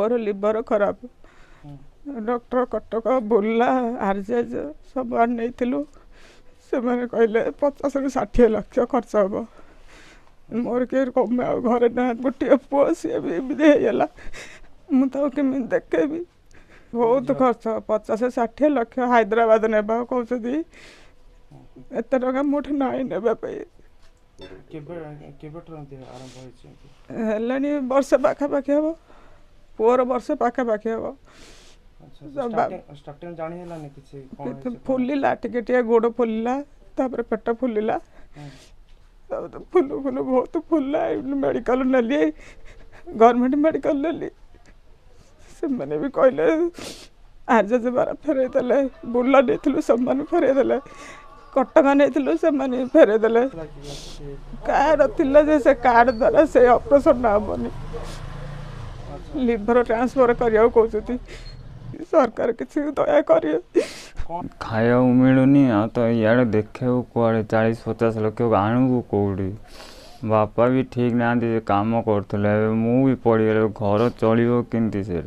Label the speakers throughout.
Speaker 1: poor liver खराब doctor Cuttack Burla RJs सब नहीं से मैंने कहले 50 ରୁ 60 लाख खर्च हम मोर के कमे घर ना गोटे पुओ सी भी एमती मुझे देखेबी बहुत खर्च 50-60 लाख हैदराबाद ने कहते एत टाँग मोठ नाई नापी है वर्षे पाखापाखि हम पुअर वर्षे पाखापाखि हम फुलिला टे गोड़ फुलिला पेट फुलिला फुलू फुलू बहुत फुलला मेडिकल नेली गवर्नमेंट मेडिकल नेली से मैंने भी कहले आरजेज बार फेरे देले बुर्ला नहीं सब फेरे कटक नहीं से फेरे देले कार्ड थी से कार्ड द्वारा से ऑपरेशन हेनी लिवर ट्रांसफर करने कहते सरकार किसी दया करिए
Speaker 2: खाया मिलूनी तो इे देखे कड़े 40-50 लाख आणु कौटी बापा भी ठीक ना काम करुले भी पड़गल घर चलो केमती से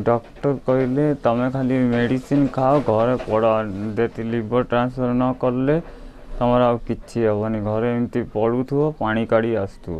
Speaker 2: डॉक्टर कहले तमें खाली मेडिसिन खाओ घर पड़ लिवर ट्रांसफर न कले तुम कि हेनी घर एमती पड़ू पानी काढ़ी आसु